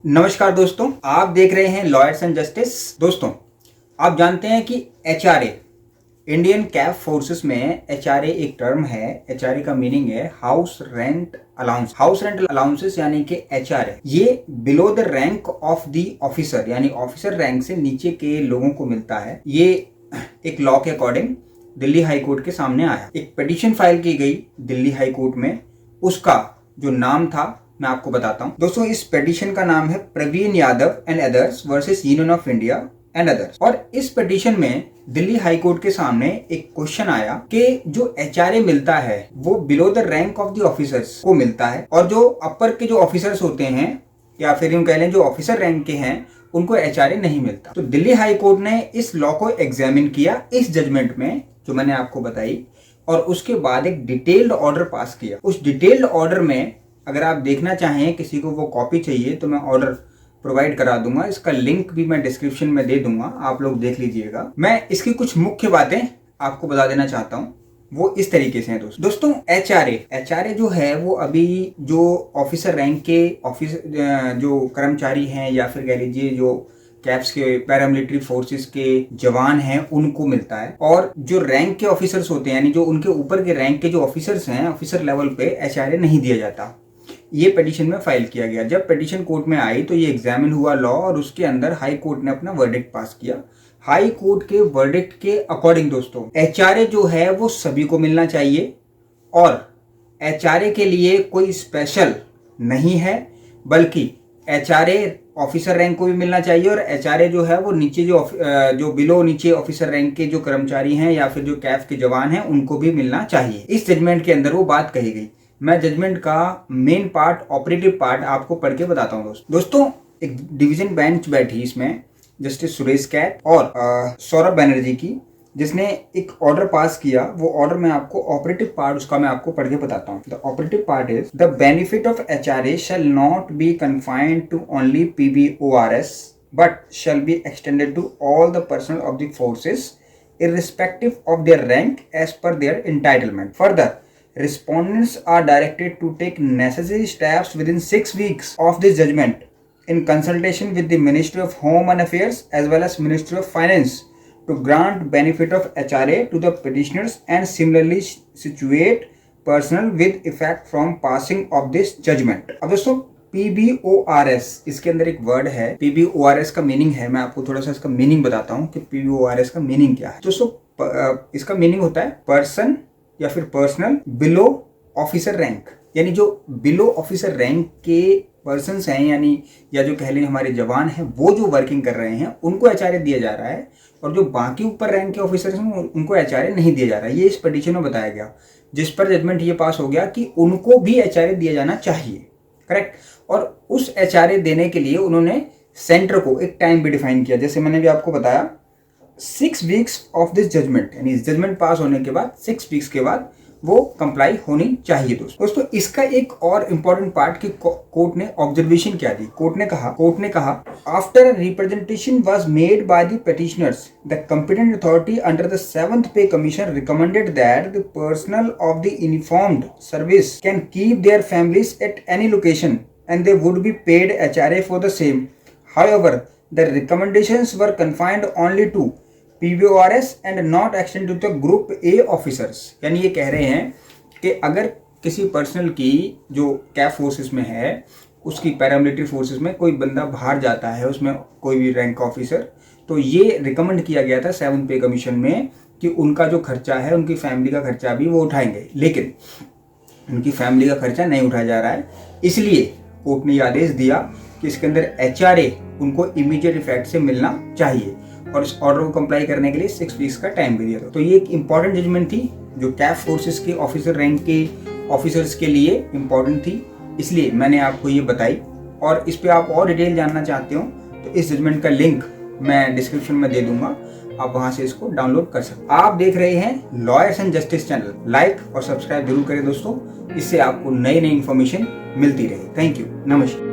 नमस्कार दोस्तों, आप देख रहे हैं लॉयर्स एंड जस्टिस। दोस्तों, आप जानते हैं कि एचआरए इंडियन कैब फोर्सेस में एचआरए एक टर्म है। एचआरए का मीनिंग है house rent allowance. House rent allowances यानी कि एचआरए ये below the rank of the officer यानी ऑफिसर रैंक से नीचे के लोगों को मिलता है। ये एक लॉ के अकॉर्डिंग दिल्ली हाई कोर्ट के सामने आया। एक पिटीशन फाइल की गई दिल्ली हाई कोर्ट में। उसका जो नाम था मैं आपको बताता हूं। दोस्तों, इस पिटीशन का नाम है Praveen Yadav and others versus Union of India and others. और इस पिटीशन में दिल्ली हाई कोर्ट के सामने एक क्वेश्चन आया कि जो एचआरए मिलता है वो below the rank of the officers को मिलता है, और जो अपर के जो ऑफिसर्स होते हैं या फिर यूं कह लें जो ऑफिसर रैंक के हैं उनको एचआरए नहीं मिलता। तो दिल्ली हाई कोर्ट ने इस लॉ को एग्जामिन किया इस जजमेंट में जो मैंने आपको बताई, और उसके बाद एक डिटेल्ड ऑर्डर पास किया। उस डिटेल्ड ऑर्डर में अगर आप देखना चाहें, किसी को वो कॉपी चाहिए तो मैं ऑर्डर प्रोवाइड करा दूंगा। इसका लिंक भी मैं डिस्क्रिप्शन में दे दूंगा, आप लोग देख लीजिएगा। मैं इसकी कुछ मुख्य बातें आपको बता देना चाहता हूँ, वो इस तरीके से हैं। दोस्तों, एचआरए जो है वो अभी जो ऑफिसर रैंक के जो कर्मचारी हैं या फिर कह लीजिए जो कैप्स के पैरामिलिट्री फोर्सेस के जवान हैं उनको मिलता है। और जो रैंक के ऑफिसर्स होते हैं यानी जो उनके ऊपर के रैंक के जो ऑफिसर्स हैं, ऑफिसर लेवल पे एचआरए नहीं दिया जाता। ये पिटीशन में फाइल किया गया। जब पिटीशन कोर्ट में आई तो ये एग्जामिन हुआ लॉ, और उसके अंदर हाई कोर्ट ने अपना वर्डिक्ट पास किया। हाई कोर्ट के वर्डिक्ट के अकॉर्डिंग दोस्तों एचआरए जो है वो सभी को मिलना चाहिए, और एचआरए के लिए कोई स्पेशल नहीं है, बल्कि एचआरए ऑफिसर रैंक को भी मिलना चाहिए, और एचआरए जो है वो नीचे जो बिलो नीचे ऑफिसर रैंक के जो कर्मचारी हैं या फिर जो कैफ के जवान हैं उनको भी मिलना चाहिए। इस जजमेंट के अंदर वो बात कही गई। मैं जजमेंट का मेन पार्ट, ऑपरेटिव पार्ट आपको पढ़ के बताता हूँ। दोस्तों, एक डिवीजन बेंच बैठी इसमें जस्टिस सुरेश कैत और सौरभ बनर्जी की, जिसने एक ऑर्डर पास किया। वो ऑर्डर में आपको ऑपरेटिव पार्ट उसका मैं आपको पढ़ के बताता हूँ। The operative part is the benefit of HRA shall not be confined to only PBORs but shall be extended to all the personal of the forces irrespective of their rank as per their entitlement. Further, respondents are directed to take necessary steps within 6 weeks of this judgment in consultation with the Ministry of Home Affairs as well as Ministry of Finance to grant benefit of HRA to the petitioners and similarly situate personnel with effect from passing of this judgment. अब दोस्तों PBORS इसके अंदर एक word है। PBORS का meaning है, मैं आपको थोड़ा सा इसका मीनिंग बताता हूँ कि PBORS का मीनिंग क्या है। दोस्तों, इसका मीनिंग होता है पर्सन या फिर पर्सनल बिलो ऑफिसर रैंक, यानी जो बिलो ऑफिसर रैंक के पर्सन्स हैं यानी या जो कह लें हमारे जवान हैं वो जो वर्किंग कर रहे हैं उनको एचआरए दिया जा रहा है, और जो बाकी ऊपर रैंक के ऑफिसर्स हैं उनको एचआरए नहीं दिया जा रहा है। ये इस पिटीशन में बताया गया, जिस पर जजमेंट ये पास हो गया कि उनको भी एचआरए दिया जाना चाहिए। करेक्ट। और उस एचआरए देने के लिए उन्होंने सेंटर को एक टाइम भी डिफाइन किया, जैसे मैंने भी आपको बताया 6 वीक्स ऑफ दिस जजमेंट, यानी इस जजमेंट पास होने के बाद 6 वीक्स के बाद वो कंप्लाई होनी चाहिए। दोस्तों, इसका एक और इंपॉर्टेंट पार्ट कि कोर्ट ने ऑब्जर्वेशन क्या दी। कोर्ट ने कहा after representation was made by the petitioners the competent authority under the 7th पे commission recommended that the personal of the uniformed service can keep their families at any location and they would be paid HRA for the same. However, the recommendations were confined only to PBORS and not extended to the Group A officers. यानी ये कह रहे हैं कि अगर किसी personal की जो कैफ फोर्सेस में है, उसकी पैरामिलिट्री फोर्सेस में कोई बंदा बाहर जाता है, उसमें कोई भी रैंक ऑफिसर, तो ये रिकमेंड किया गया था 7th पे कमीशन में कि उनका जो खर्चा है, उनकी फैमिली का खर्चा भी वो उठाएंगे, लेकिन उनकी फैमिली का खर्चा नहीं उठाया जा रहा है। इसलिए कोर्ट ने आदेश दिया कि इसके अंदर एचआरए उनको इमीडिएट इफेक्ट से मिलना चाहिए, और इस ऑर्डर को कंप्लाई करने के लिए 6 वीक्स का टाइम भी दिया था। तो ये एक इंपॉर्टेंट जजमेंट थी जो कैफ फोर्सेस के ऑफिसर रैंक के ऑफिसर्स के लिए इंपॉर्टेंट थी, इसलिए मैंने आपको ये बताई। और इस पे आप और डिटेल जानना चाहते हो तो इस जजमेंट का लिंक मैं डिस्क्रिप्शन में दे दूंगा, आप वहां से इसको डाउनलोड कर सकते। आप देख रहे हैं lawyers and justice channel, like और सब्सक्राइब जरूर करें दोस्तों, इससे आपको नई नई इंफॉर्मेशन मिलती रहे। थैंक यू, नमस्कार।